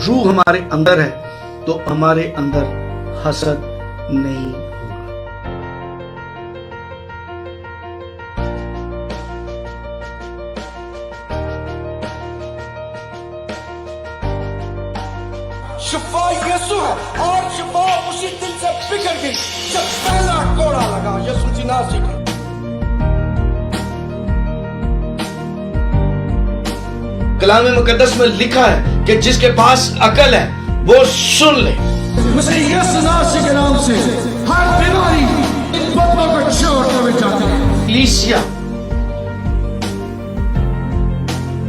روح ہمارے اندر ہے تو ہمارے اندر حسد نہیں ہوگا۔ شفا یسوع ہے اور شفا اسی دل سے بکھر گئی جب پہلا کوڑا لگا یسوع کی ناصرت میں۔ کلام مقدس میں لکھا ہے کہ جس کے پاس عقل ہے وہ سن لے۔ مسیح یسوع ناصری کے نام سے ہر بیماری ان بدبوں کو چھوڑتے ہوئے جاتے ہیں۔ کلیسیا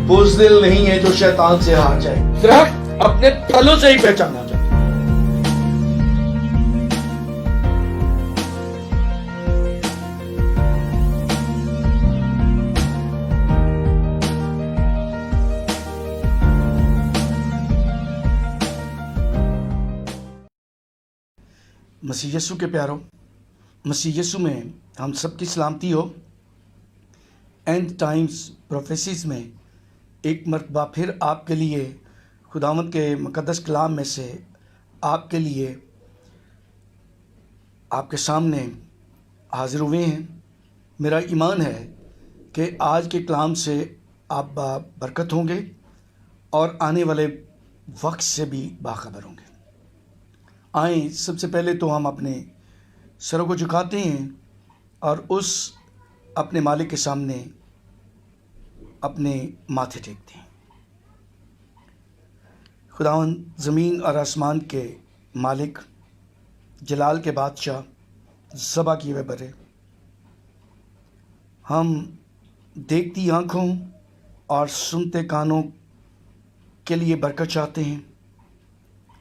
بزدل نہیں ہے جو شیطان سے ہار جائے، درخت اپنے پھلوں سے ہی پہچانا جاتا ہے۔ مسیح یسوع کے پیارو، مسیح یسوع میں ہم سب کی سلامتی ہو۔ اینڈ ٹائمز پروفیسیز میں ایک مرتبہ پھر آپ کے لیے خداوند کے مقدس کلام میں سے آپ کے لیے آپ کے سامنے حاضر ہوئے ہیں۔ میرا ایمان ہے کہ آج کے کلام سے آپ برکت ہوں گے اور آنے والے وقت سے بھی باخبر ہوں گے۔ آئیں سب سے پہلے تو ہم اپنے سروں کو جھکاتے ہیں اور اس اپنے مالک کے سامنے اپنے ماتھے ٹیکتے ہیں۔ خداوند زمین اور آسمان کے مالک، جلال کے بادشاہ، ذبح کیے ہوئے برے، ہم دیکھتی آنکھوں اور سنتے کانوں کے لیے برکت چاہتے ہیں،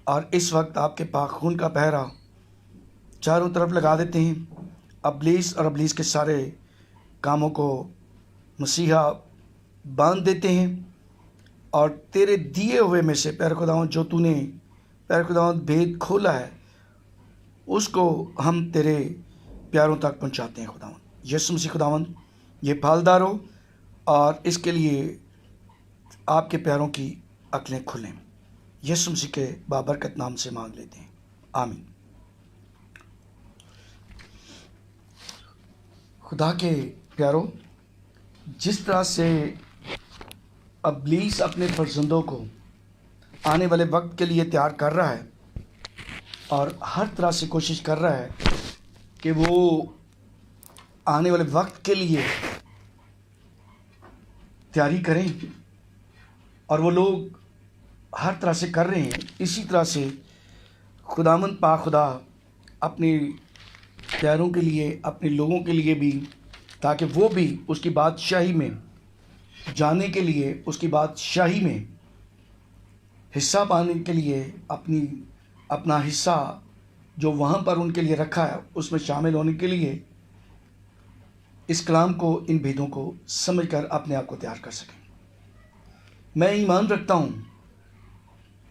اور اس وقت آپ کے پاک خون کا پہرا چاروں طرف لگا دیتے ہیں۔ ابلیس اور ابلیس کے سارے کاموں کو مسیحا باندھ دیتے ہیں، اور تیرے دیے ہوئے میں سے پیر خداوند جو تو نے پیر خداوند بھید کھولا ہے اس کو ہم تیرے پیاروں تک پہنچاتے ہیں۔ خداوند یسوع مسیح خداوند یہ پھلدار ہو، اور اس کے لیے آپ کے پیاروں کی عقلیں کھلیں۔ یسوع مسیح کے بابرکت نام سے مانگ لیتے ہیں، آمین۔ خدا کے پیاروں، جس طرح سے ابلیس اپنے فرزندوں کو آنے والے وقت کے لیے تیار کر رہا ہے اور ہر طرح سے کوشش کر رہا ہے کہ وہ آنے والے وقت کے لیے تیاری کریں، اور وہ لوگ ہر طرح سے کر رہے ہیں، اسی طرح سے خداوند پاک خدا اپنے پیاروں کے لیے، اپنے لوگوں کے لیے بھی، تاکہ وہ بھی اس کی بادشاہی میں جانے کے لیے، اس کی بادشاہی میں حصہ پانے کے لیے اپنا حصہ جو وہاں پر ان کے لیے رکھا ہے اس میں شامل ہونے کے لیے اس کلام کو، ان بھیدوں کو سمجھ کر اپنے آپ کو تیار کر سکیں۔ میں ایمان رکھتا ہوں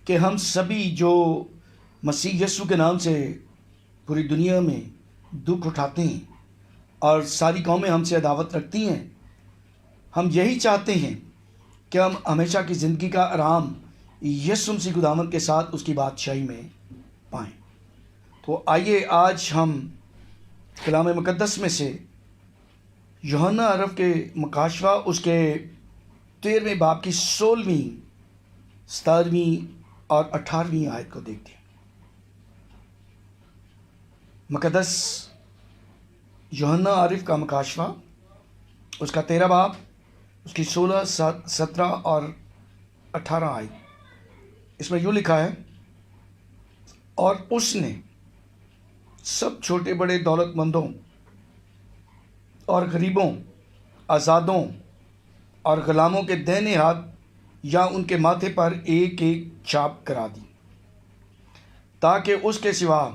کہ ہم سبھی جو مسیح یسوع کے نام سے پوری دنیا میں دکھ اٹھاتے ہیں اور ساری قومیں ہم سے عداوت رکھتی ہیں، ہم یہی چاہتے ہیں کہ ہم ہمیشہ کی زندگی کا آرام یسوع مسیح خداوند کے ساتھ اس کی بادشاہی میں پائیں۔ تو آئیے آج ہم کلام مقدس میں سے یوحنا عرف کے مکاشفہ اس کے 13ویں باب کی 16ویں، 17ویں اور 18ویں آیت کو دیکھتے ہیں۔ مقدس یوحنا عارف کا مکاشفہ اس کا 13 باب، اس کی 16، 17 اور 18 آیت، اس میں یوں لکھا ہے، اور اس نے سب چھوٹے بڑے دولت مندوں اور غریبوں، آزادوں اور غلاموں کے دہنے ہاتھ یا ان کے ماتھے پر ایک ایک چھاپ کرا دی، تاکہ اس کے سوا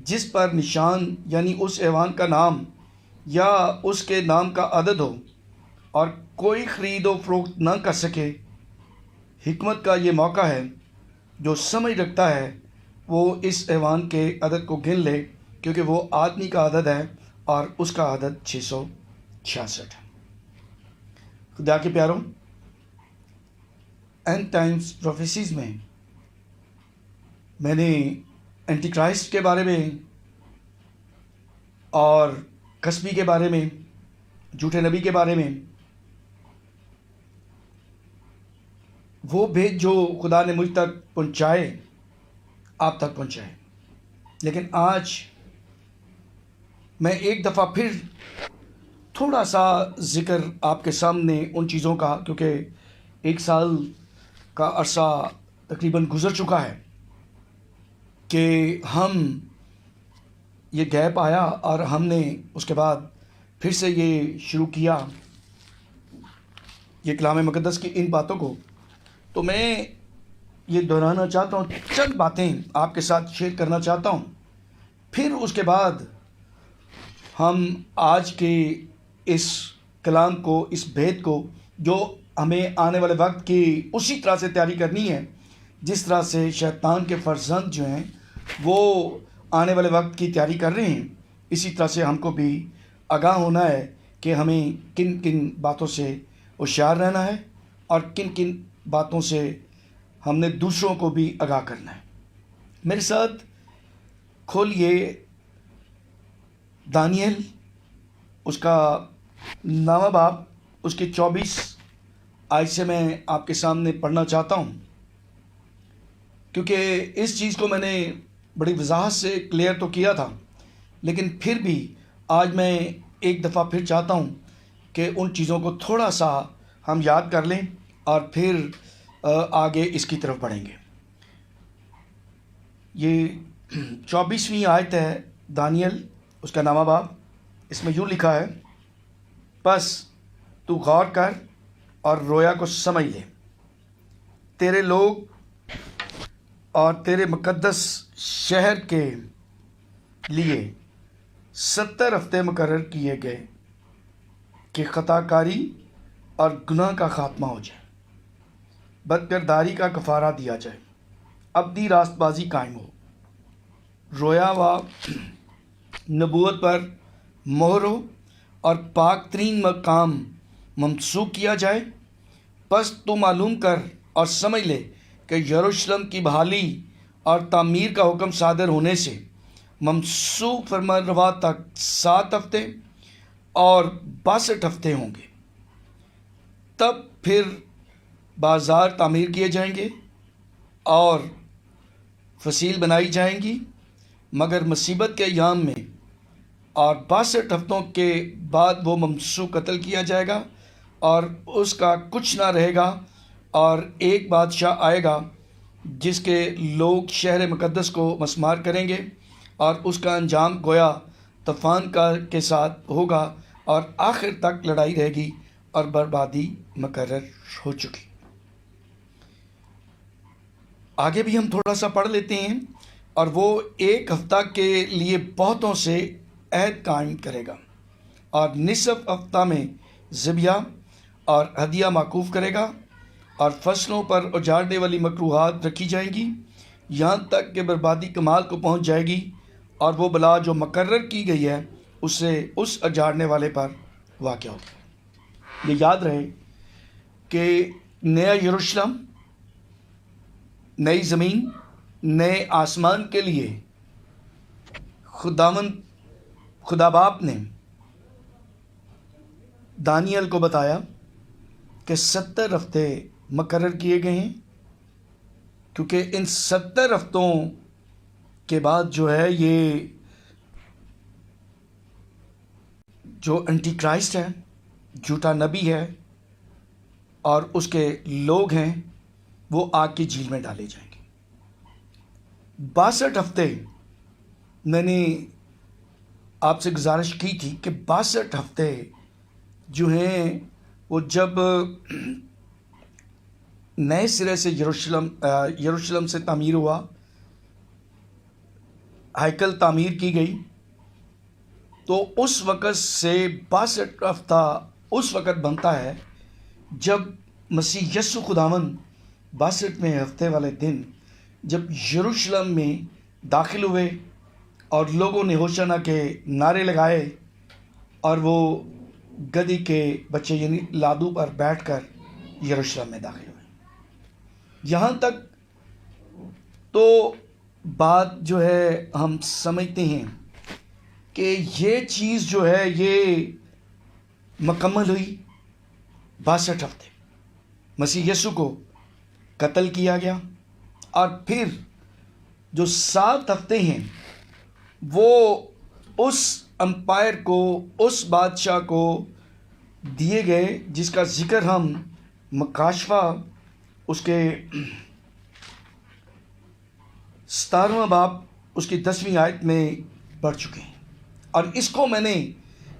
جس پر نشان یعنی اس حیوان کا نام یا اس کے نام کا عدد ہو اور کوئی خرید و فروخت نہ کر سکے۔ حکمت کا یہ موقع ہے، جو سمجھ رکھتا ہے وہ اس حیوان کے عدد کو گن لے، کیونکہ وہ آدمی کا عدد ہے اور اس کا عدد 666 ہے۔ خدا کے پیاروں، اینڈ ٹائمز پروفیسیز میں میں نے اینٹی کرائسٹ کے بارے میں اور کسبی کے بارے میں، جھوٹے نبی کے بارے میں، وہ بھیج جو خدا نے مجھ تک پہنچائے آپ تک پہنچائے. لیکن آج میں ایک دفعہ پھر تھوڑا سا ذکر آپ کے سامنے ان چیزوں کا، کیونکہ 1 سال کا عرصہ تقریباً گزر چکا ہے کہ ہم یہ گیپ آیا اور ہم نے اس کے بعد پھر سے یہ شروع کیا یہ کلام مقدس کی ان باتوں کو. تو میں یہ دہرانا چاہتا ہوں، چند باتیں آپ کے ساتھ شیئر کرنا چاہتا ہوں. پھر اس کے بعد ہم آج کے اس کلام کو، اس بھید کو، جو ہمیں آنے والے وقت کی اسی طرح سے تیاری کرنی ہے جس طرح سے شیطان کے فرزند جو ہیں وہ آنے والے وقت کی تیاری کر رہے ہیں، اسی طرح سے ہم کو بھی آگاہ ہونا ہے کہ ہمیں کن کن باتوں سے ہوشیار رہنا ہے اور کن کن باتوں سے ہم نے دوسروں کو بھی آگاہ کرنا ہے. میرے ساتھ کھولیے دانیل، اس کا 9واں باب، اس کی 24 آیت سے میں آپ کے سامنے پڑھنا چاہتا ہوں، کیونکہ اس چیز کو میں نے بڑی وضاحت سے کلیئر تو کیا تھا، لیکن پھر بھی آج میں ایک دفعہ پھر چاہتا ہوں کہ ان چیزوں کو تھوڑا سا ہم یاد کر لیں اور پھر آگے اس کی طرف بڑھیں گے. یہ 24ویں آیت ہے دانیل، اس کا 9واں باب. اس میں یوں لکھا ہے: پس تو غور کر اور رویا کو سمجھ لے، تیرے لوگ اور تیرے مقدس شہر کے لیے 70 ہفتے مقرر کیے گئے کہ خطا کاری اور گناہ کا خاتمہ ہو جائے، بدکرداری کا کفارہ دیا جائے، ابدی راست بازی قائم ہو، رویا و نبوت پر مہر ہو اور پاک ترین مقام منسوخ کیا جائے. پس تو معلوم کر اور سمجھ لے کہ یروشلم کی بحالی اور تعمیر کا حکم صادر ہونے سے منسوخ فرمانروا تک 7 ہفتے اور 62 ہفتے ہوں گے. تب پھر بازار تعمیر کیے جائیں گے اور فصیل بنائی جائیں گی، مگر مصیبت کے ایام میں اور 62 ہفتوں کے بعد وہ ممسوح قتل کیا جائے گا اور اس کا کچھ نہ رہے گا. اور ایک بادشاہ آئے گا جس کے لوگ شہر مقدس کو مسمار کریں گے، اور اس کا انجام گویا طوفان کے ساتھ ہوگا، اور آخر تک لڑائی رہے گی اور بربادی مقرر ہو چکی. آگے بھی ہم تھوڑا سا پڑھ لیتے ہیں. اور وہ 1 ہفتہ کے لیے بہتوں سے عہد قائم کرے گا، اور نصف ہفتہ میں ذبیحہ اور ہدیہ موقوف کرے گا، اور فصلوں پر اجاڑنے والی مکروہات رکھی جائیں گی، یہاں تک کہ بربادی کمال کو پہنچ جائے گی، اور وہ بلا جو مقرر کی گئی ہے اسے اس اجاڑنے والے پر واقع ہوگی. یہ یاد رہے کہ نیا یروشلم، نئی زمین، نئے آسمان کے لیے خدا باپ نے دانیل کو بتایا کہ 70 ہفتے مقرر کیے گئے ہیں، کیونکہ ان 70 ہفتوں کے بعد جو ہے یہ جو اینٹی کرائسٹ ہے، جھوٹا نبی ہے اور اس کے لوگ ہیں، وہ آگ کی جھیل میں ڈالے جائیں گے. 62 ہفتے میں نے آپ سے گزارش کی تھی کہ 62 ہفتے جو ہیں وہ جب نئے سرے سے یروشلم سے تعمیر ہوا، ہیکل تعمیر کی گئی، تو اس وقت سے 62 ہفتہ اس وقت بنتا ہے جب مسیح یسوع خداوند 62ویں ہفتے والے دن جب یروشلم میں داخل ہوئے اور لوگوں نے ہوشنا کے نعرے لگائے، اور وہ گدی کے بچے یعنی لادو پر بیٹھ کر یروشلم میں داخل ہوئے. یہاں تک تو بات جو ہے ہم سمجھتے ہیں کہ یہ چیز جو ہے یہ مکمل ہوئی 62 ہفتے مسیح یسوع کو قتل کیا گیا، اور پھر جو 7 ہفتے ہیں وہ اس امپائر کو، اس بادشاہ کو دیے گئے جس کا ذکر ہم مکاشفہ اس کے 17واں باب اس کی 10ویں آیت میں پڑھ چکے ہیں۔ اور اس کو میں نے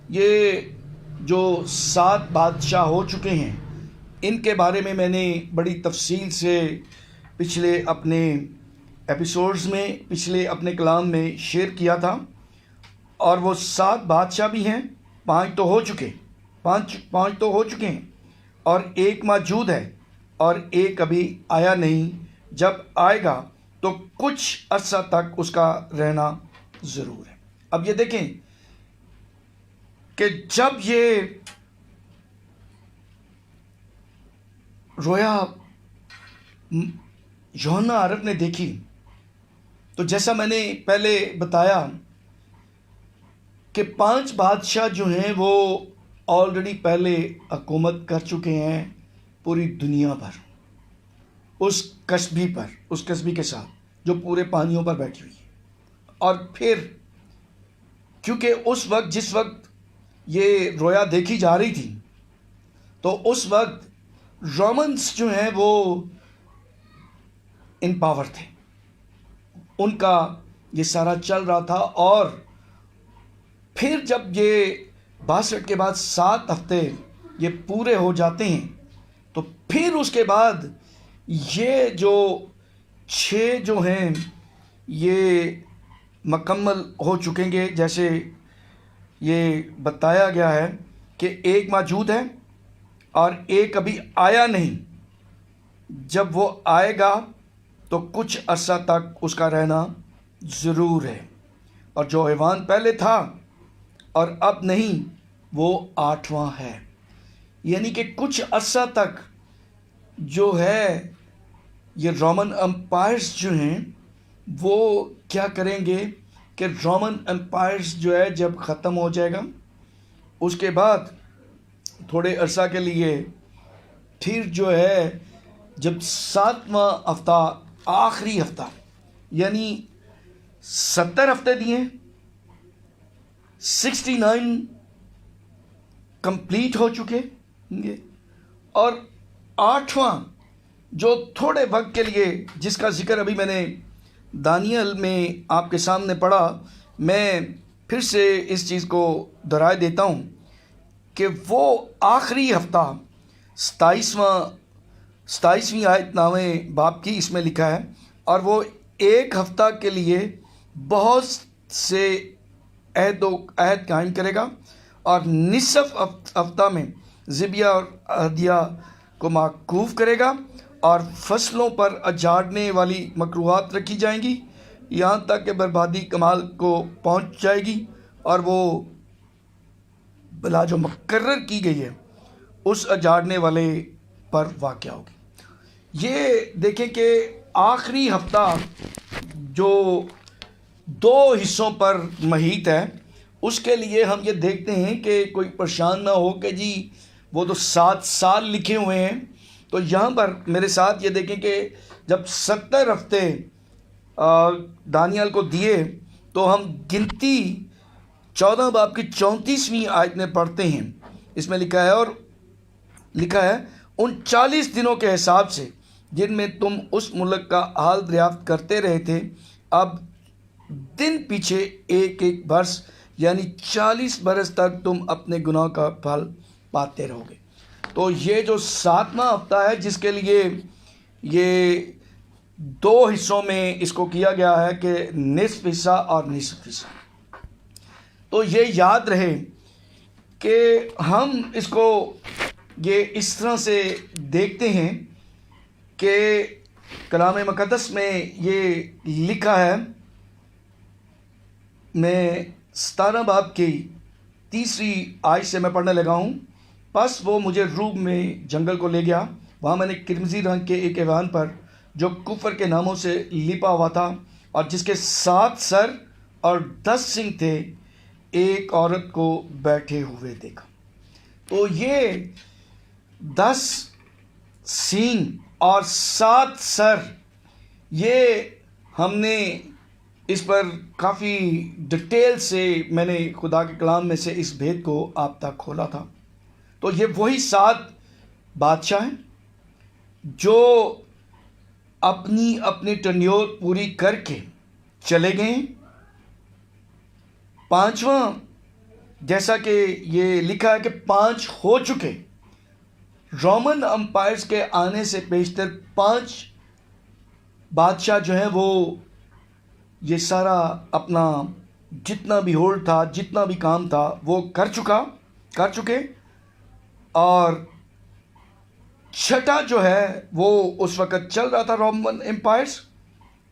یہ جو 7 بادشاہ ہو چکے ہیں ان کے بارے میں نے بڑی تفصیل سے پچھلے اپنے ایپیسوڈز میں، پچھلے اپنے کلام میں شیئر کیا تھا، اور وہ 7 بادشاہ بھی ہیں، 5 تو ہو چکے، 5 تو ہو چکے ہیں، اور ایک موجود ہے اور ایک ابھی آیا نہیں، جب آئے گا تو کچھ عرصہ تک اس کا رہنا ضرور ہے۔ اب یہ دیکھیں کہ جب یہ رویا یوحنا عرب نے دیکھی تو جیسا میں نے پہلے بتایا کہ 5 بادشاہ جو ہیں وہ آلریڈی پہلے حکومت کر چکے ہیں پوری دنیا پر، اس قصبی کے ساتھ جو پورے پانیوں پر بیٹھی ہوئی ہے۔ اور پھر کیونکہ اس وقت جس وقت یہ رویا دیکھی جا رہی تھی تو اس وقت رومنس جو ہیں وہ ان پاور تھے، ان کا یہ سارا چل رہا تھا۔ اور پھر جب یہ 62 کے بعد 7 ہفتے یہ پورے ہو جاتے ہیں تو پھر اس کے بعد یہ جو 6 جو ہیں یہ مکمل ہو چکیں گے، جیسے یہ بتایا گیا ہے کہ ایک موجود ہے اور ایک ابھی آیا نہیں، جب وہ آئے گا تو کچھ عرصہ تک اس کا رہنا ضرور ہے۔ اور جو حیوان پہلے تھا اور اب نہیں وہ 8واں ہے، یعنی کہ کچھ عرصہ تک جو ہے یہ رومن امپائرز جو ہیں وہ کیا کریں گے کہ رومن امپائرز جو ہے جب ختم ہو جائے گا اس کے بعد تھوڑے عرصہ کے لیے پھر جو ہے جب 7واں ہفتہ، آخری ہفتہ، یعنی 70 ہفتے دیے، 69 کمپلیٹ ہو چکے ہوں گے، اور 8واں جو تھوڑے وقت کے لیے، جس کا ذکر ابھی میں نے دانیل میں آپ کے سامنے پڑھا، میں پھر سے اس چیز کو دہرائے دیتا ہوں کہ وہ آخری ہفتہ 27ویں آیت نامے باب کی اس میں لکھا ہے، اور وہ ایک ہفتہ کے لیے بہت سے عہد قائم کرے گا، اور نصف ہفتہ میں ذبیہ اور ہدیہ کو موقوف کرے گا، اور فصلوں پر اجاڑنے والی مکروہات رکھی جائیں گی یہاں تک کہ بربادی کمال کو پہنچ جائے گی، اور وہ بلا جو مقرر کی گئی ہے اس اجاڑنے والے پر واقع ہوگی۔ یہ دیکھیں کہ آخری ہفتہ جو 2 حصوں پر محیط ہے، اس کے لیے ہم یہ دیکھتے ہیں کہ کوئی پریشان نہ ہو کہ جی وہ تو 7 سال لکھے ہوئے ہیں۔ تو یہاں پر میرے ساتھ یہ دیکھیں کہ جب 70 ہفتے دانیال کو دیے تو ہم گنتی 14 باب کی 34ویں آیت میں پڑھتے ہیں، اس میں لکھا ہے ان 40 دنوں کے حساب سے جن میں تم اس ملک کا حال دریافت کرتے رہے تھے، اب دن پیچھے ایک برس، یعنی 40 برس تک تم اپنے گناہ کا پھل پاتے رہو گے۔ تو یہ جو 7واں ہفتہ ہے جس کے لیے یہ 2 حصوں میں اس کو کیا گیا ہے کہ نصف حصہ اور نصف حصہ، تو یہ یاد رہے کہ ہم اس کو یہ اس طرح سے دیکھتے ہیں کہ کلام مقدس میں یہ لکھا ہے، میں 17 باب کی 3 آیت سے میں پڑھنے لگا ہوں۔ پس وہ مجھے روح میں جنگل کو لے گیا، وہاں میں نے کرمزی رنگ کے ایک حیوان پر جو کفر کے ناموں سے لپا ہوا تھا اور جس کے 7 سر اور 10 سینگ تھے ایک عورت کو بیٹھے ہوئے دیکھا. تو یہ 10 سینگ اور 7 سر، یہ ہم نے اس پر کافی ڈیٹیل سے میں نے خدا کے کلام میں سے اس بھید کو آپ تک کھولا تھا. تو یہ وہی 7 بادشاہ ہیں جو اپنی ٹنیور پوری کر کے چلے گئے ہیں. 5واں جیسا کہ یہ لکھا ہے کہ 5 ہو چکے. رومن امپائرز کے آنے سے پیشتر 5 بادشاہ جو ہیں وہ یہ سارا اپنا جتنا بھی ہولڈ تھا، جتنا بھی کام تھا وہ کر چکے. اور 6 جو ہے وہ اس وقت چل رہا تھا رومن امپائرز،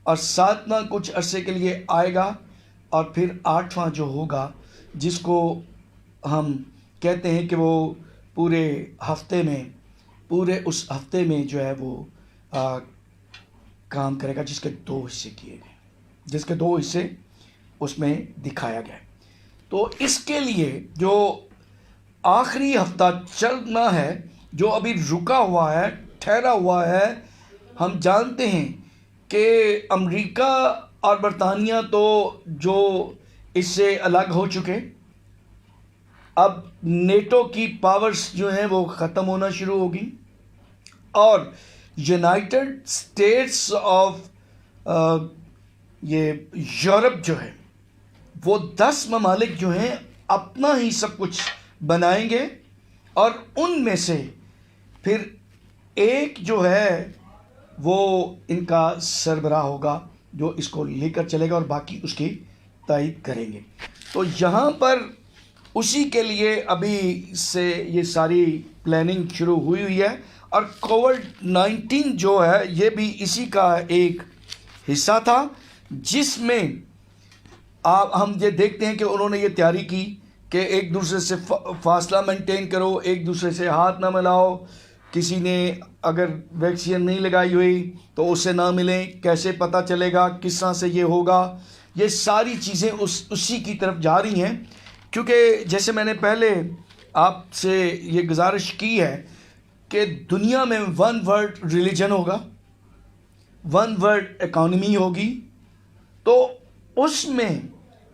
اور 7واں کچھ عرصے کے لیے آئے گا، اور پھر 8واں جو ہوگا جس کو ہم کہتے ہیں کہ وہ پورے اس ہفتے میں جو ہے وہ کام کرے گا، جس کے 2 حصے کیے گئے، جس کے 2 حصے اس میں دکھایا گیا. تو اس کے لیے جو آخری ہفتہ چلنا ہے، جو ابھی رکا ہوا ہے، ٹھہرا ہوا ہے، ہم جانتے ہیں کہ امریکہ اور برطانیہ تو جو اس سے الگ ہو چکے. اب نیٹو کی پاورز جو ہیں وہ ختم ہونا شروع ہوگی، اور یونائٹڈ اسٹیٹس آف یہ یورپ جو ہے وہ 10 ممالک جو ہیں اپنا ہی سب کچھ بنائیں گے، اور ان میں سے پھر ایک جو ہے وہ ان کا سربراہ ہوگا جو اس کو لے کر چلے گا، اور باقی اس کی تائید کریں گے. تو یہاں پر اسی کے لیے ابھی سے یہ ساری پلاننگ شروع ہوئی ہے. اور کووڈ-19 جو ہے یہ بھی اسی کا ایک حصہ تھا، جس میں ہم یہ دیکھتے ہیں کہ انہوں نے یہ تیاری کی کہ ایک دوسرے سے فاصلہ مینٹین کرو، ایک دوسرے سے ہاتھ نہ ملاؤ، کسی نے اگر ویکسین نہیں لگائی ہوئی تو اس سے نہ ملیں، کیسے پتہ چلے گا، کس طرح سے یہ ہوگا. یہ ساری چیزیں اسی کی طرف جا رہی ہیں، کیونکہ جیسے میں نے پہلے آپ سے یہ گزارش کی ہے کہ دنیا میں 1 ورلڈ ریلیجن ہوگا، 1 ورلڈ اکانومی ہوگی. تو اس میں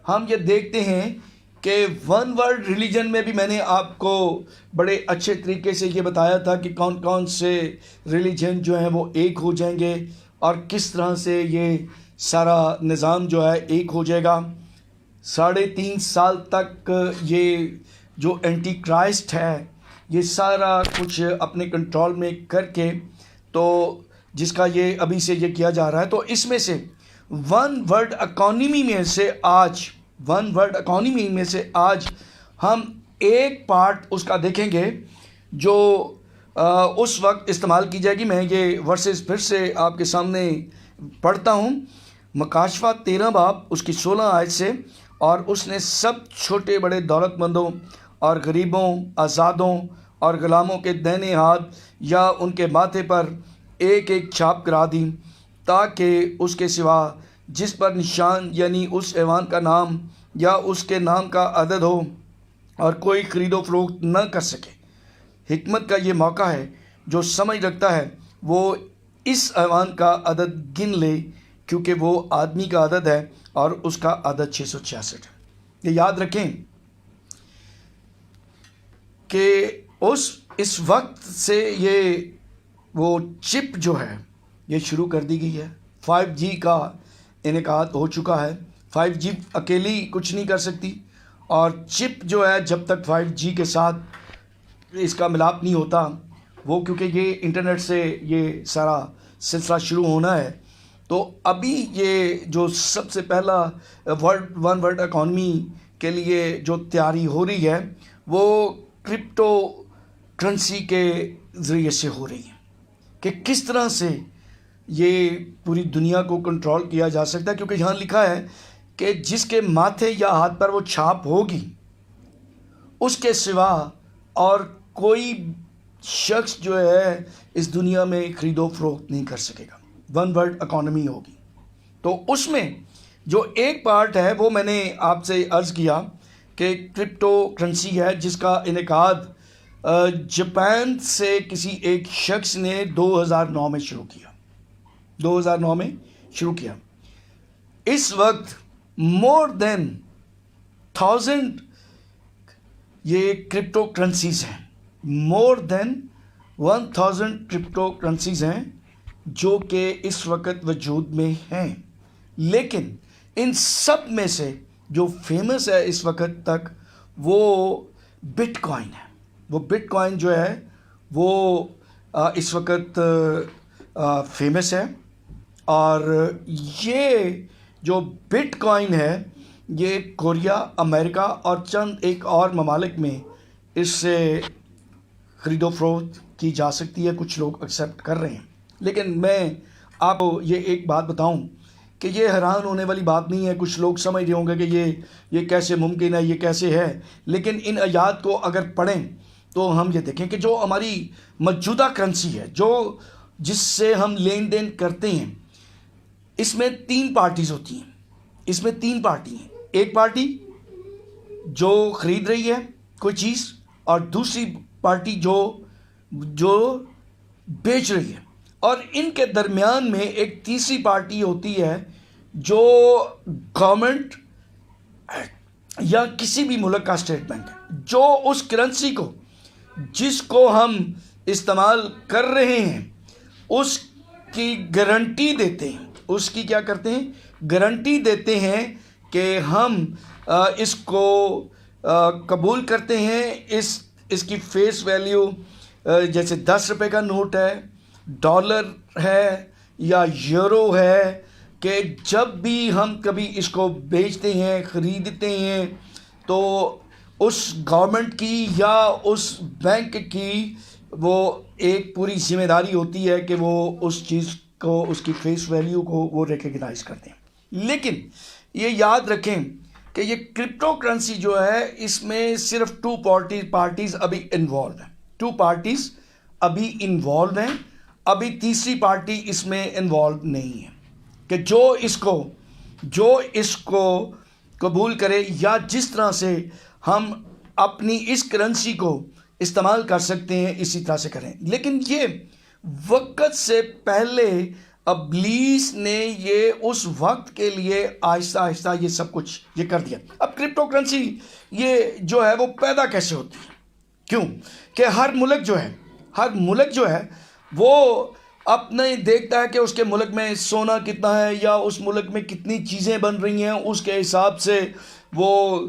ہم یہ دیکھتے ہیں کہ 1 ورلڈ ریلیجن میں بھی میں نے آپ کو بڑے اچھے طریقے سے یہ بتایا تھا کہ کون کون سے ریلیجن جو ہیں وہ ایک ہو جائیں گے، اور کس طرح سے یہ سارا نظام جو ہے ایک ہو جائے گا. 3.5 سال تک یہ جو اینٹی کرائسٹ ہے یہ سارا کچھ اپنے کنٹرول میں کر کے، تو جس کا یہ ابھی سے یہ کیا جا رہا ہے. تو اس میں سے 1 ورلڈ اکانومی میں سے آج ہم ایک پارٹ اس کا دیکھیں گے جو اس وقت استعمال کی جائے گی. میں یہ ورسز پھر سے آپ کے سامنے پڑھتا ہوں. مکاشفہ 13 باب اس کی 16 آیت سے. اور اس نے سب چھوٹے بڑے دولت مندوں اور غریبوں، آزادوں اور غلاموں کے دائنے ہاتھ یا ان کے ماتھے پر ایک چھاپ کرا دی، تاکہ اس کے سوا جس پر نشان یعنی اس ایوان کا نام یا اس کے نام کا عدد ہو اور کوئی خرید و فروخت نہ کر سکے. حکمت کا یہ موقع ہے، جو سمجھ رکھتا ہے وہ اس ایوان کا عدد گن لے، کیونکہ وہ آدمی کا عدد ہے اور اس کا عدد 666 ہے. یہ یاد رکھیں کہ اس وقت سے یہ وہ چپ جو ہے یہ شروع کر دی گئی ہے. 5G کا انعقاد ہو چکا ہے. 5G اکیلی کچھ نہیں کر سکتی، اور چپ جو ہے جب تک 5G کے ساتھ اس کا ملاپ نہیں ہوتا، وہ کیونکہ یہ انٹرنیٹ سے یہ سارا سلسلہ شروع ہونا ہے. تو ابھی یہ جو سب سے پہلا 1 ورلڈ اکانومی کے لیے جو تیاری ہو رہی ہے وہ کرپٹو کرنسی کے ذریعے سے ہو رہی ہے، کہ کس طرح سے یہ پوری دنیا کو کنٹرول کیا جا سکتا ہے. کیونکہ یہاں لکھا ہے کہ جس کے ماتھے یا ہاتھ پر وہ چھاپ ہوگی اس کے سوا اور کوئی شخص جو ہے اس دنیا میں خرید و فروخت نہیں کر سکے گا. 1 ورلڈ اکانومی ہوگی. تو اس میں جو ایک پارٹ ہے وہ میں نے آپ سے عرض کیا کہ کرپٹو کرنسی ہے جس کا انعقاد جاپان سے کسی ایک شخص نے 2009 میں شروع کیا. 2009 میں شروع کیا. اس وقت مور دین 1000 یہ کرپٹو کرنسیز ہیں. مور دین 1000 کرپٹو کرنسیز ہیں جو کہ اس وقت وجود میں ہیں. لیکن ان سب میں سے جو فیمس ہے اس وقت تک وہ بٹ کوائن ہے. وہ بٹ کوائن جو ہے وہ اس وقت فیمس ہے. اور یہ جو بٹ کوائن ہے یہ کوریا، امریکہ اور چند ایک اور ممالک میں اس سے خرید و فروخت کی جا سکتی ہے. کچھ لوگ ایکسیپٹ کر رہے ہیں. لیکن میں آپ کو یہ ایک بات بتاؤں کہ یہ حیران ہونے والی بات نہیں ہے. کچھ لوگ سمجھ رہے ہوں گے کہ یہ کیسے ممکن ہے، یہ کیسے ہے. لیکن ان آیات کو اگر پڑھیں تو ہم یہ دیکھیں کہ جو ہماری موجودہ کرنسی ہے، جس سے ہم لین دین کرتے ہیں، اس میں 3 پارٹیز ہوتی ہیں. اس میں 3 پارٹی ہیں. ایک پارٹی جو خرید رہی ہے کوئی چیز، اور دوسری پارٹی جو بیچ رہی ہے، اور ان کے درمیان میں ایک تیسری پارٹی ہوتی ہے جو گورنمنٹ یا کسی بھی ملک کا اسٹیٹ بینک ہے، جو اس کرنسی کو جس کو ہم استعمال کر رہے ہیں اس کی گارنٹی دیتے ہیں. اس کی کیا کرتے ہیں؟ گارنٹی دیتے ہیں کہ ہم اس کو قبول کرتے ہیں. اس کی فیس ویلیو جیسے 10 روپے کا نوٹ ہے، ڈالر ہے یا یورو ہے، کہ جب بھی ہم کبھی اس کو بیچتے ہیں، خریدتے ہیں، تو اس گورنمنٹ کی یا اس بینک کی وہ ایک پوری ذمہ داری ہوتی ہے کہ وہ اس چیز کو، اس کی فیس ویلیو کو وہ ریکگنائز کرتے ہیں. لیکن یہ یاد رکھیں کہ یہ کرپٹو کرنسی جو ہے اس میں صرف 2 پارٹیز ابھی انوالو ہیں. 2 پارٹیز ابھی انوالو ہیں. ابھی تیسری پارٹی اس میں انوالو نہیں ہے کہ جو اس کو قبول کرے یا جس طرح سے ہم اپنی اس کرنسی کو استعمال کر سکتے ہیں اسی طرح سے کریں. لیکن یہ وقت سے پہلے ابلیس نے یہ اس وقت کے لیے آہستہ آہستہ یہ سب کچھ یہ کر دیا. اب کرپٹو کرنسی یہ جو ہے وہ پیدا کیسے ہوتی ہے؟ کیوں کہ ہر ملک جو ہے وہ اپنے دیکھتا ہے کہ اس کے ملک میں سونا کتنا ہے یا اس ملک میں کتنی چیزیں بن رہی ہیں، اس کے حساب سے وہ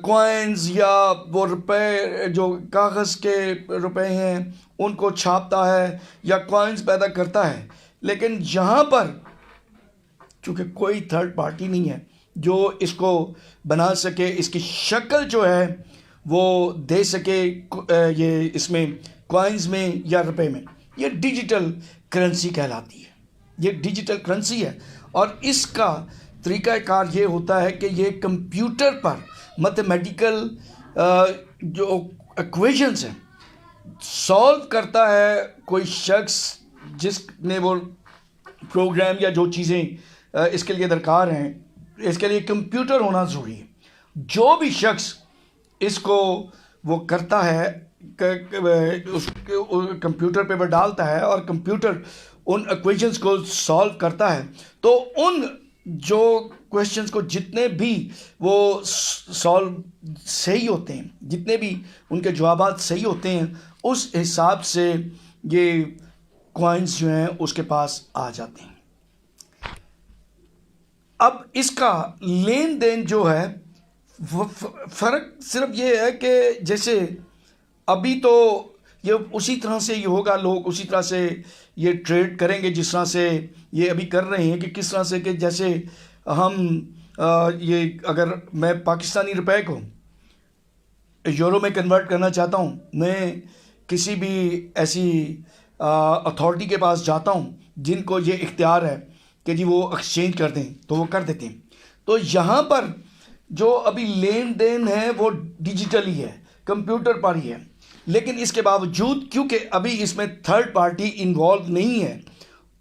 کوائنز یا وہ روپے جو کاغذ کے روپے ہیں ان کو چھاپتا ہے یا کوائنز پیدا کرتا ہے. لیکن یہاں پر چونکہ کوئی تھرڈ پارٹی نہیں ہے جو اس کو بنا سکے، اس کی شکل جو ہے وہ دے سکے یہ اس میں کوائنز میں یا روپے میں، یہ ڈیجیٹل کرنسی کہلاتی ہے. یہ ڈیجیٹل کرنسی ہے اور اس کا طریقہ کار یہ ہوتا ہے کہ یہ کمپیوٹر پر میتھمیٹیکل جو ایکویشنز ہیں سالو کرتا ہے کوئی شخص جس نے وہ پروگرام یا جو چیزیں اس کے لیے درکار ہیں. اس کے لیے کمپیوٹر ہونا ضروری ہے. جو بھی شخص اس کو وہ کرتا ہے اس کمپیوٹر پہ وہ ڈالتا ہے اور کمپیوٹر ان ایکویشنز کو سالو کرتا ہے، تو ان جو کویشچنز کو جتنے بھی وہ سالو صحیح ہوتے ہیں، جتنے بھی ان کے جوابات صحیح ہوتے ہیں، اس حساب سے یہ کوائنز جو ہیں اس کے پاس آ جاتے ہیں. اب اس کا لین دین جو ہے فرق صرف یہ ہے کہ جیسے ابھی تو یہ اسی طرح سے یہ ہوگا، لوگ اسی طرح سے یہ ٹریڈ کریں گے جس طرح سے یہ ابھی کر رہے ہیں، کہ کس طرح سے کہ جیسے ہم یہ اگر میں پاکستانی روپے کو یورو میں کنورٹ کرنا چاہتا ہوں، میں کسی بھی ایسی اتھارٹی کے پاس جاتا ہوں جن کو یہ اختیار ہے کہ جی وہ ایکسچینج کر دیں تو وہ کر دیتے ہیں. تو یہاں پر جو ابھی لین دین ہے وہ ڈیجیٹلی ہے، کمپیوٹر پر ہی ہے. لیکن اس کے باوجود کیونکہ ابھی اس میں تھرڈ پارٹی انوالو نہیں ہے،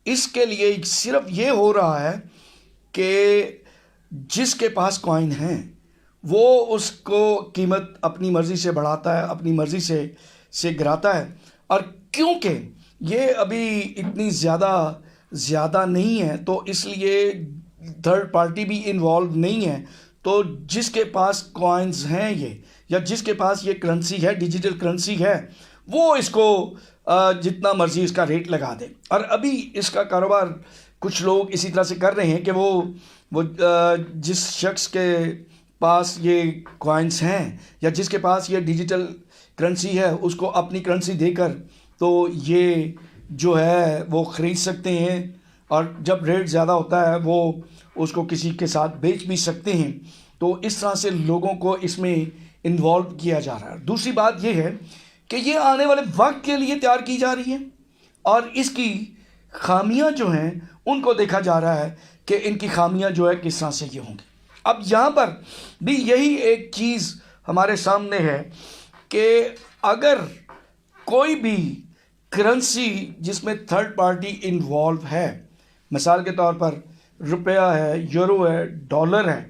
اس کے لیے صرف یہ ہو رہا ہے کہ جس کے پاس کوائن ہیں وہ اس کو قیمت اپنی مرضی سے بڑھاتا ہے، اپنی مرضی سے گراتا ہے. اور کیونکہ یہ ابھی اتنی زیادہ نہیں ہے تو اس لیے تھرڈ پارٹی بھی انوالو نہیں ہے. تو جس کے پاس کوائنز ہیں یہ، یا جس کے پاس یہ کرنسی ہے، ڈیجیٹل کرنسی ہے، وہ اس کو جتنا مرضی اس کا ریٹ لگا دے. اور ابھی اس کا کاروبار کچھ لوگ اسی طرح سے کر رہے ہیں کہ وہ جس شخص کے پاس یہ کوائنس ہیں یا جس کے پاس یہ ڈیجیٹل کرنسی ہے اس کو اپنی کرنسی دے کر تو یہ جو ہے وہ خرید سکتے ہیں، اور جب ریٹ زیادہ ہوتا ہے وہ اس کو کسی کے ساتھ بیچ بھی سکتے ہیں. تو اس طرح سے لوگوں کو اس میں انوالو کیا جا رہا ہے. دوسری بات یہ ہے کہ یہ آنے والے وقت کے لیے تیار کی جا رہی ہے، اور اس کی خامیاں جو ہیں ان کو دیکھا جا رہا ہے کہ ان کی خامیاں جو ہے کس طرح سے یہ ہوں گی. اب یہاں پر بھی یہی ایک چیز ہمارے سامنے ہے کہ اگر کوئی بھی کرنسی جس میں تھرڈ پارٹی انوالو ہے، مثال کے طور پر روپیہ ہے، یورو ہے، ڈالر ہے،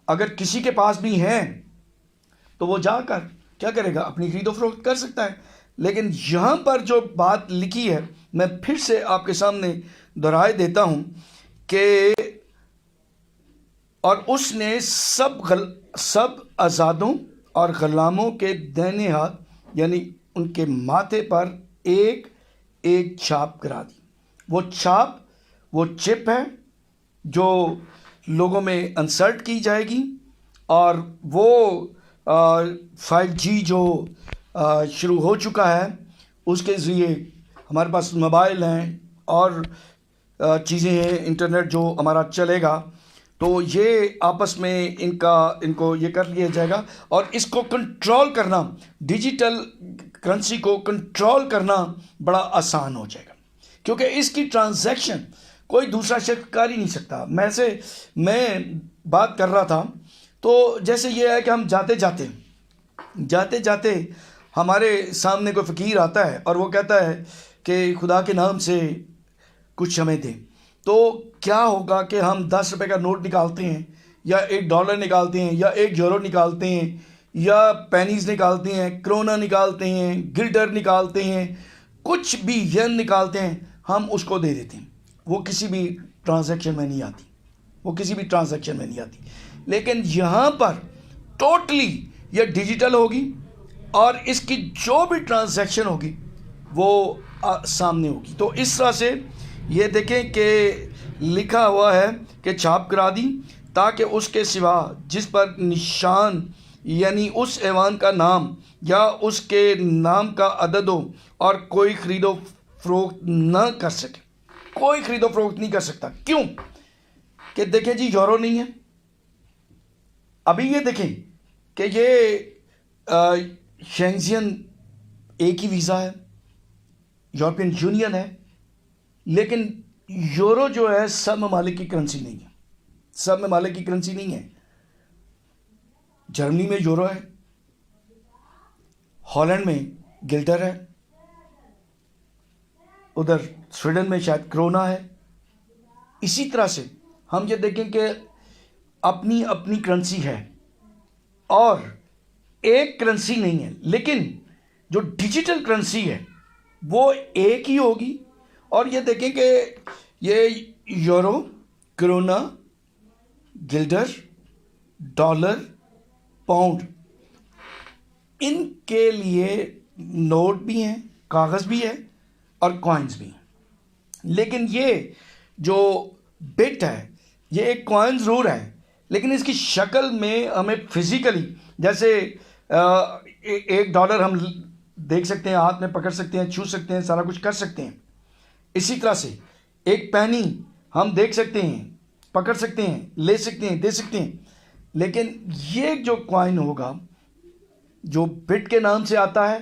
اگر کسی کے پاس بھی ہیں تو وہ جا کر کیا کرے گا؟ اپنی خرید و فروخت کر سکتا ہے. لیکن یہاں پر جو بات لکھی ہے میں پھر سے آپ کے سامنے دہرائے دیتا ہوں کہ اور اس نے سب آزادوں اور غلاموں کے دائیں ہاتھ یعنی ان کے ماتھے پر ایک ایک چھاپ کرا دی. وہ چھاپ وہ چپ ہے جو لوگوں میں انسرٹ کی جائے گی، اور وہ 5G جو شروع ہو چکا ہے اس کے ذریعے ہمارے پاس موبائل ہیں اور چیزیں ہیں، انٹرنیٹ جو ہمارا چلے گا، تو یہ آپس میں ان کو یہ کر لیا جائے گا. اور اس کو کنٹرول کرنا، ڈیجیٹل کرنسی کو کنٹرول کرنا بڑا آسان ہو جائے گا، کیونکہ اس کی ٹرانزیکشن کوئی دوسرا شخص کر ہی نہیں سکتا. میں بات کر رہا تھا تو جیسے یہ ہے کہ ہم جاتے جاتے ہمارے سامنے کوئی فقیر آتا ہے اور وہ کہتا ہے کہ خدا کے نام سے کچھ ہمیں دیں. تو کیا ہوگا کہ ہم 10 روپے کا نوٹ نکالتے ہیں، یا $1 نکالتے ہیں، یا €1 نکالتے ہیں، یا پینیز نکالتے ہیں، کرونا نکالتے ہیں، گلڈر نکالتے ہیں، کچھ بھی ین نکالتے ہیں، ہم اس کو دے دیتے ہیں. وہ کسی بھی ٹرانزیکشن میں نہیں آتی. لیکن یہاں پر ٹوٹلی یہ ڈیجیٹل ہوگی، اور اس کی جو بھی ٹرانزیکشن ہوگی وہ سامنے ہوگی. تو اس طرح سے یہ دیکھیں کہ لکھا ہوا ہے کہ چھاپ کرا دی تاکہ اس کے سوا جس پر نشان یعنی اس ایوان کا نام یا اس کے نام کا عدد ہو، اور کوئی خرید و فروخت نہ کر سکے. کوئی خرید و فروخت نہیں کر سکتا. کیوں؟ کہ دیکھیں جی یورو نہیں ہے. ابھی یہ دیکھیں کہ یہ شینگزین ایک ہی ویزا ہے، یورپین یونین ہے، لیکن یورو جو ہے سب ممالک کی کرنسی نہیں ہے. جرمنی میں یورو ہے، ہالینڈ میں گلٹر ہے، ادھر سویڈن میں شاید کرونا ہے. اسی طرح سے ہم یہ دیکھیں کہ اپنی کرنسی ہے اور ایک کرنسی نہیں ہے، لیکن جو ڈیجیٹل کرنسی ہے وہ ایک ہی ہوگی. اور یہ دیکھیں کہ یہ یورو، کرونا، گلڈر، ڈالر، پاؤنڈ، ان کے لیے نوٹ بھی ہیں، کاغذ بھی ہے اور کوائنز بھی ہیں. لیکن یہ جو بٹ ہے یہ ایک کوائن ضرور ہے، لیکن اس کی شکل میں ہمیں فزیکلی جیسے $1 ہم دیکھ سکتے ہیں، ہاتھ میں پکڑ سکتے ہیں، چھو سکتے ہیں، سارا کچھ کر سکتے ہیں. اسی طرح سے ایک پینی ہم دیکھ سکتے ہیں، پکڑ سکتے ہیں، لے سکتے ہیں، دے سکتے ہیں. لیکن یہ جو کوائن ہوگا جو بٹ کے نام سے آتا ہے،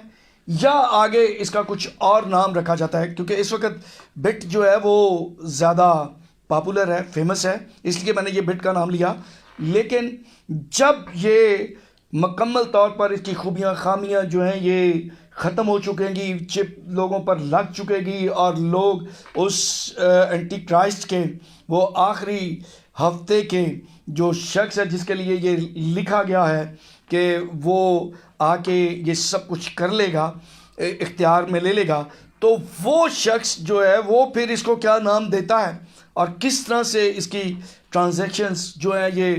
یا آگے اس کا کچھ اور نام رکھا جاتا ہے، کیونکہ اس وقت بٹ جو ہے وہ زیادہ پاپولر ہے، فیمس ہے، اس لیے میں نے یہ بٹ کا نام لیا. لیکن جب یہ مکمل طور پر اس کی خوبیاں خامیاں جو ہیں یہ ختم ہو چکیں گی، چپ لوگوں پر لگ چکے گی، اور لوگ اس اینٹی کرائسٹ کے وہ آخری ہفتے کے جو شخص ہے جس کے لیے یہ لکھا گیا ہے کہ وہ آ کے یہ سب کچھ کر لے گا، اختیار میں لے لے گا، تو وہ شخص جو ہے وہ پھر اس کو کیا نام دیتا ہے اور کس طرح سے اس کی ٹرانزیکشنز جو ہیں یہ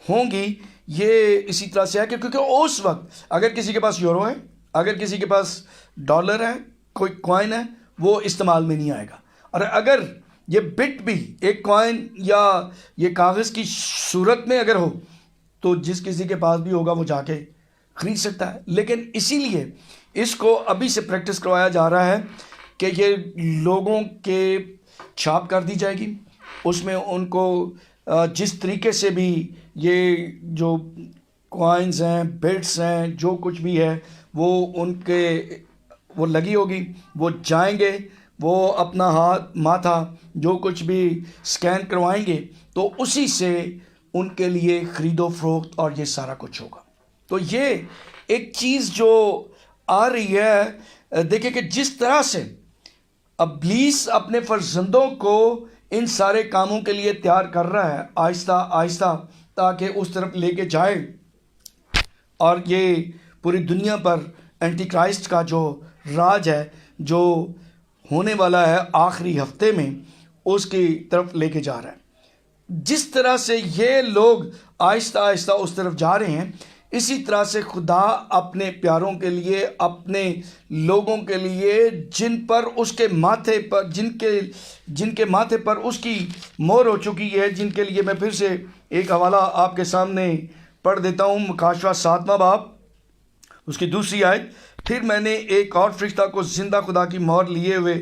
ہوں گی، یہ اسی طرح سے ہے کہ کیونکہ اس وقت اگر کسی کے پاس یورو ہے، اگر کسی کے پاس ڈالر ہے، کوئی کوائن ہے، وہ استعمال میں نہیں آئے گا، اور اگر یہ بٹ بھی ایک کوائن یا یہ کاغذ کی صورت میں اگر ہو تو جس کسی کے پاس بھی ہوگا وہ جا کے خرید سکتا ہے۔ لیکن اسی لیے اس کو ابھی سے پریکٹس کروایا جا رہا ہے کہ یہ لوگوں کے چھاپ کر دی جائے گی، اس میں ان کو جس طریقے سے بھی یہ جو کوائنز ہیں، بٹس ہیں، جو کچھ بھی ہے وہ ان کے وہ لگی ہوگی، وہ جائیں گے، وہ اپنا ہاتھ ماتھا جو کچھ بھی سکین کروائیں گے تو اسی سے ان کے لیے خرید و فروخت اور یہ سارا کچھ ہوگا۔ تو یہ ایک چیز جو آ رہی ہے، دیکھیں کہ جس طرح سے ابلیس اپنے فرزندوں کو ان سارے کاموں کے لیے تیار کر رہا ہے آہستہ آہستہ تاکہ اس طرف لے کے جائے، اور یہ پوری دنیا پر اینٹی کرائسٹ کا جو راج ہے جو ہونے والا ہے آخری ہفتے میں، اس کی طرف لے کے جا رہا ہے۔ جس طرح سے یہ لوگ آہستہ آہستہ اس طرف جا رہے ہیں، اسی طرح سے خدا اپنے پیاروں کے لیے، اپنے لوگوں کے لیے جن پر اس کے ماتھے پر جن کے ماتھے پر اس کی مہر ہو چکی ہے، جن کے لیے میں پھر سے ایک حوالہ آپ کے سامنے پڑھ دیتا ہوں، مکاشفہ 7واں باب اس کی 2 آیت۔ پھر میں نے ایک اور فرشتہ کو زندہ خدا کی مہر لیے ہوئے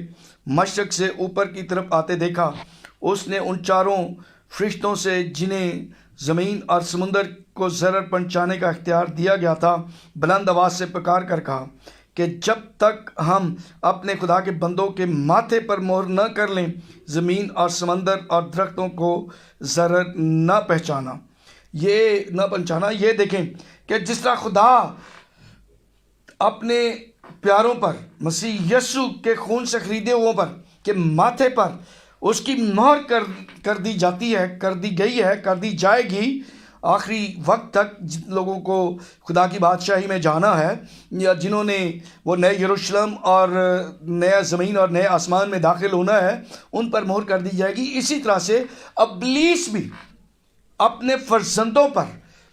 مشرق سے اوپر کی طرف آتے دیکھا۔ اس نے ان 4 فرشتوں سے جنہیں زمین اور سمندر کو ضرر پہنچانے کا اختیار دیا گیا تھا بلند آواز سے پکار کر کہا کہ جب تک ہم اپنے خدا کے بندوں کے ماتھے پر مہر نہ کر لیں، زمین اور سمندر اور درختوں کو ضرر نہ پہنچانا۔ یہ دیکھیں کہ جس طرح خدا اپنے پیاروں پر، مسیح یسوع کے خون سے خریدے ہوئوں پر کہ ماتھے پر اس کی مہر کر دی جاتی ہے، کر دی گئی ہے، کر دی جائے گی آخری وقت تک، جن لوگوں کو خدا کی بادشاہی میں جانا ہے یا جنہوں نے وہ نئے یروشلم اور نیا زمین اور نئے آسمان میں داخل ہونا ہے، ان پر مہر کر دی جائے گی۔ اسی طرح سے ابلیس بھی اپنے فرزندوں پر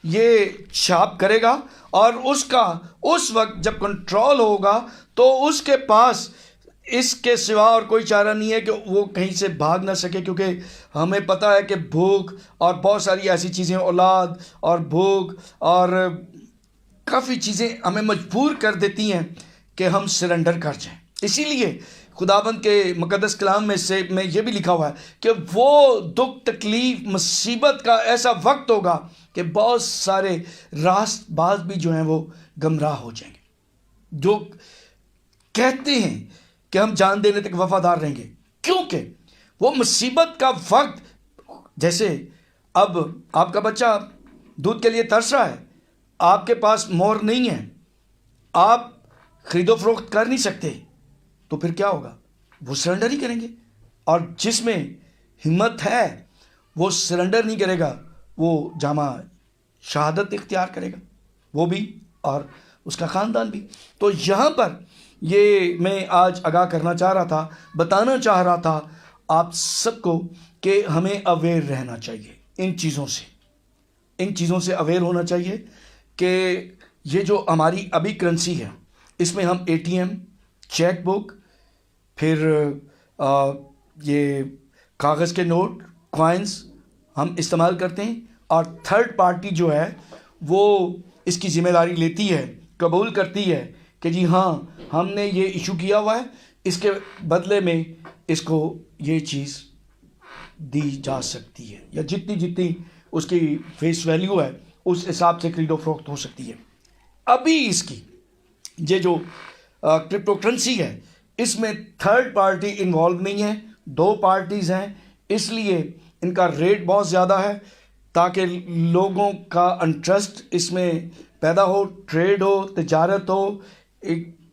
یہ چھاپ کرے گا، اور اس کا اس وقت جب کنٹرول ہوگا تو اس کے پاس اس کے سوا اور کوئی چارہ نہیں ہے کہ وہ کہیں سے بھاگ نہ سکے، کیونکہ ہمیں پتہ ہے کہ بھوک اور بہت ساری ایسی چیزیں، اولاد اور بھوک اور کافی چیزیں ہمیں مجبور کر دیتی ہیں کہ ہم سرنڈر کر جائیں۔ اسی لیے خداوند کے مقدس کلام میں یہ بھی لکھا ہوا ہے کہ وہ دکھ، تکلیف، مصیبت کا ایسا وقت ہوگا کہ بہت سارے راست باز بھی جو ہیں وہ گمراہ ہو جائیں گے، جو کہتے ہیں کہ ہم جان دینے تک وفادار رہیں گے، کیونکہ وہ مصیبت کا وقت، جیسے اب آپ کا بچہ دودھ کے لیے ترس رہا ہے، آپ کے پاس مہر نہیں ہے، آپ خرید و فروخت کر نہیں سکتے، تو پھر کیا ہوگا؟ وہ سرنڈر ہی کریں گے، اور جس میں ہمت ہے وہ سرنڈر نہیں کرے گا، وہ جامع شہادت اختیار کرے گا، وہ بھی اور اس کا خاندان بھی۔ تو یہاں پر یہ میں آج آگاہ کرنا چاہ رہا تھا، بتانا چاہ رہا تھا آپ سب کو کہ ہمیں اویئر رہنا چاہیے ان چیزوں سے اویئر ہونا چاہیے کہ یہ جو ہماری ابھی کرنسی ہے، اس میں ہم ATM، چیک بک، پھر یہ کاغذ کے نوٹ، کوائنز ہم استعمال کرتے ہیں، اور تھرڈ پارٹی جو ہے وہ اس کی ذمہ داری لیتی ہے، قبول کرتی ہے کہ جی ہاں ہم نے یہ ایشو کیا ہوا ہے، اس کے بدلے میں اس کو یہ چیز دی جا سکتی ہے، یا جتنی اس کی فیس ویلیو ہے اس حساب سے خرید و فروخت ہو سکتی ہے۔ ابھی اس کی یہ جو کرپٹو کرنسی ہے، اس میں تھرڈ پارٹی انوالو نہیں ہے، 2 پارٹیز ہیں، اس لیے ان کا ریٹ بہت زیادہ ہے تاکہ لوگوں کا انٹرسٹ اس میں پیدا ہو، ٹریڈ ہو، تجارت ہو۔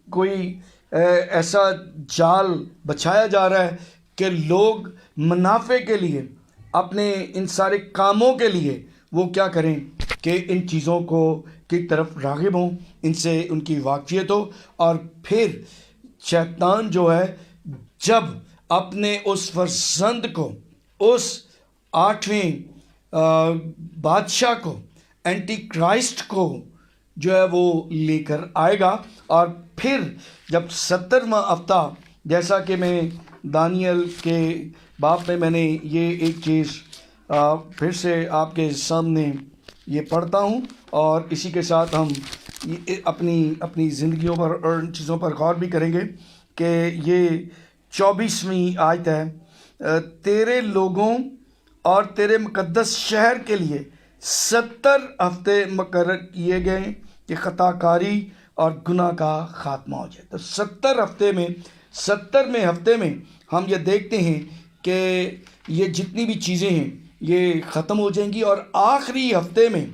کوئی ایسا جال بچھایا جا رہا ہے کہ لوگ منافع کے لیے اپنے ان سارے کاموں کے لیے وہ کیا کریں کہ ان چیزوں کی طرف راغب ہوں، ان سے ان کی واقفیت ہو، اور پھر شیطان جو ہے جب اپنے اس فرزند کو، اس 8ویں بادشاہ کو، اینٹی کرائسٹ کو جو ہے وہ لے کر آئے گا، اور پھر جب 70واں ہفتہ، جیسا کہ میں دانیل کے باب میں نے یہ ایک چیز پھر سے آپ کے سامنے یہ پڑھتا ہوں، اور اسی کے ساتھ ہم اپنی زندگیوں پر اور ان چیزوں پر غور بھی کریں گے کہ یہ 24ویں آیت ہے، تیرے لوگوں اور تیرے مقدس شہر کے لیے 70 ہفتے مقرر کیے گئے کہ خطا کاری اور گناہ کا خاتمہ ہو جائے۔ تو 70ویں ہفتے میں ہم یہ دیکھتے ہیں کہ یہ جتنی بھی چیزیں ہیں یہ ختم ہو جائیں گی، اور آخری ہفتے میں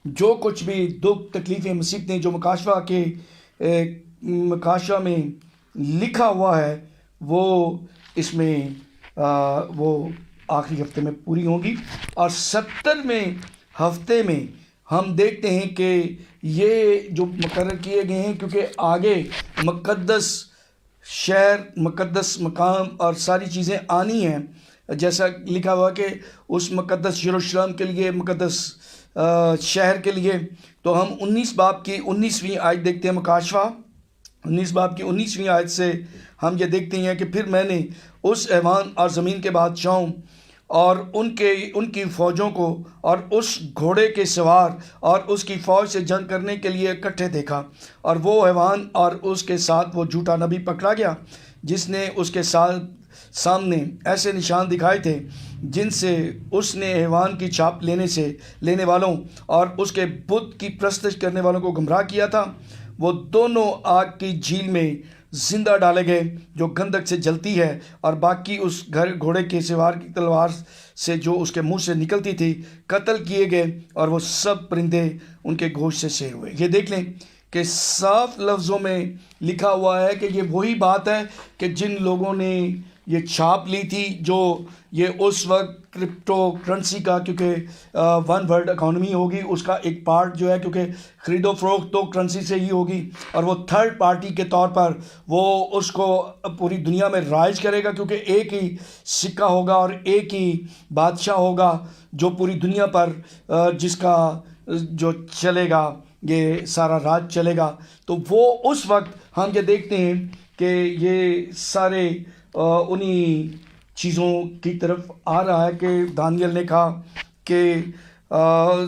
جو کچھ بھی دکھ تکلیفیں مصیبتیں جو مکاشفہ میں لکھا ہوا ہے وہ اس میں وہ آخری ہفتے میں پوری ہوں گی۔ اور 70ویں ہفتے میں ہم دیکھتے ہیں کہ یہ جو مقرر کیے گئے ہیں، کیونکہ آگے مقدس شہر، مقدس مقام اور ساری چیزیں آنی ہیں، جیسا لکھا ہوا کہ اس مقدس یروشلم کے لیے، مقدس شہر کے لیے۔ تو ہم 19 باب کی 19ویں آیت دیکھتے ہیں، مکاشفہ 19 باب کی 19ویں آیت سے ہم یہ دیکھتے ہیں کہ پھر میں نے اس ایوان اور زمین کے بادشاہوں اور ان کی فوجوں کو اور اس گھوڑے کے سوار اور اس کی فوج سے جنگ کرنے کے لیے اکٹھے دیکھا، اور وہ ایوان اور اس کے ساتھ وہ جھوٹا نبی پکڑا گیا جس نے اس کے سامنے ایسے نشان دکھائے تھے جن سے اس نے ایوان کی چھاپ لینے والوں اور اس کے بت کی پرستش کرنے والوں کو گمراہ کیا تھا۔ وہ دونوں آگ کی جھیل میں زندہ ڈالے گئے جو گندک سے جلتی ہے، اور باقی اس گھوڑے کے سوار کی تلوار سے جو اس کے منہ سے نکلتی تھی قتل کیے گئے، اور وہ سب پرندے ان کے گوشت سے سیر ہوئے۔ یہ دیکھ لیں کہ صاف لفظوں میں لکھا ہوا ہے کہ یہ وہی بات ہے کہ جن لوگوں نے یہ چھاپ لی تھی، جو یہ اس وقت کرپٹو کرنسی کا، کیونکہ ون ورلڈ اکانومی ہوگی، اس کا ایک پارٹ جو ہے، کیونکہ خرید و فروخت تو کرنسی سے ہی ہوگی، اور وہ تھرڈ پارٹی کے طور پر وہ اس کو پوری دنیا میں رائج کرے گا، کیونکہ ایک ہی سکہ ہوگا اور ایک ہی بادشاہ ہوگا جو پوری دنیا پر جس کا جو چلے گا، یہ سارا راج چلے گا۔ تو وہ اس وقت ہم یہ دیکھتے ہیں کہ یہ سارے انہی چیزوں کی طرف آ رہا ہے کہ دانیل نے کہا کہ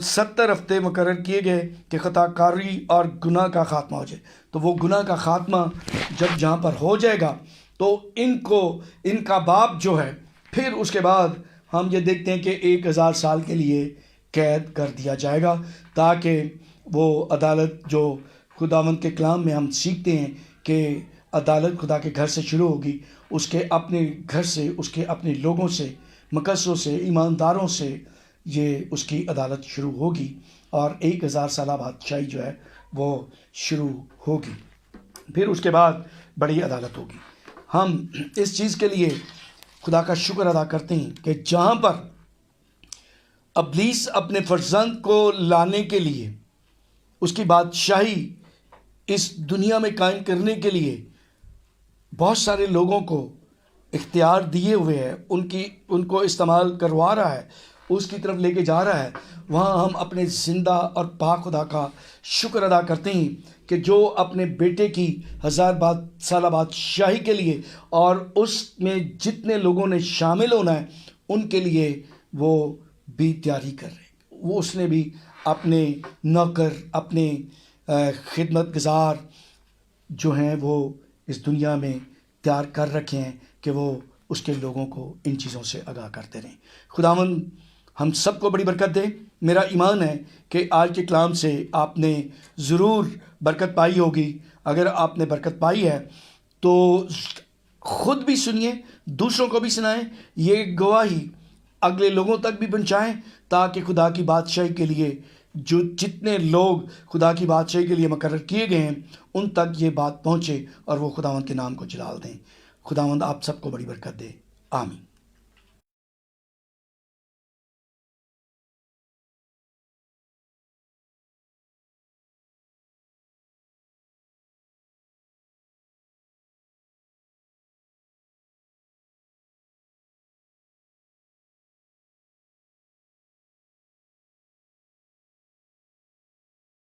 70 ہفتے مقرر کیے گئے کہ خطا کاری اور گناہ کا خاتمہ ہو جائے۔ تو وہ گناہ کا خاتمہ جب جہاں پر ہو جائے گا تو ان کا باپ جو ہے، پھر اس کے بعد ہم یہ دیکھتے ہیں کہ 1000 سال کے لیے قید کر دیا جائے گا، تاکہ وہ عدالت جو خداوند کے کلام میں ہم سیکھتے ہیں کہ عدالت خدا کے گھر سے شروع ہوگی، اس کے اپنے گھر سے، اس کے اپنے لوگوں سے، مقدسوں سے، ایمانداروں سے یہ اس کی عدالت شروع ہوگی، اور 1000 سالہ بادشاہی جو ہے وہ شروع ہوگی۔ پھر اس کے بعد بڑی عدالت ہوگی۔ ہم اس چیز کے لیے خدا کا شکر ادا کرتے ہیں کہ جہاں پر ابلیس اپنے فرزند کو لانے کے لیے، اس کی بادشاہی اس دنیا میں قائم کرنے کے لیے بہت سارے لوگوں کو اختیار دیے ہوئے ہے، ان کو استعمال کروا رہا ہے، اس کی طرف لے کے جا رہا ہے، وہاں ہم اپنے زندہ اور پاک خدا کا شکر ادا کرتے ہیں کہ جو اپنے بیٹے کی 1000 سالہ بادشاہی کے لیے اور اس میں جتنے لوگوں نے شامل ہونا ہے ان کے لیے وہ بھی تیاری کر رہے ہیں۔ وہ اس نے بھی اپنے نوکر، اپنے خدمت گزار جو ہیں وہ اس دنیا میں تیار کر رکھے ہیں کہ وہ اس کے لوگوں کو ان چیزوں سے آگاہ کرتے رہیں۔ خداوند ہم سب کو بڑی برکت دے۔ میرا ایمان ہے کہ آج کے کلام سے آپ نے ضرور برکت پائی ہوگی۔ اگر آپ نے برکت پائی ہے تو خود بھی سنیے، دوسروں کو بھی سنائیں، یہ گواہی اگلے لوگوں تک بھی پہنچائیں، تاکہ خدا کی بادشاہی کے لیے جو جتنے لوگ خدا کی بادشاہی کے لیے مقرر کیے گئے ہیں ان تک یہ بات پہنچے اور وہ خداوند کے نام کو جلال دیں۔ خداوند آپ سب کو بڑی برکت دے، آمین۔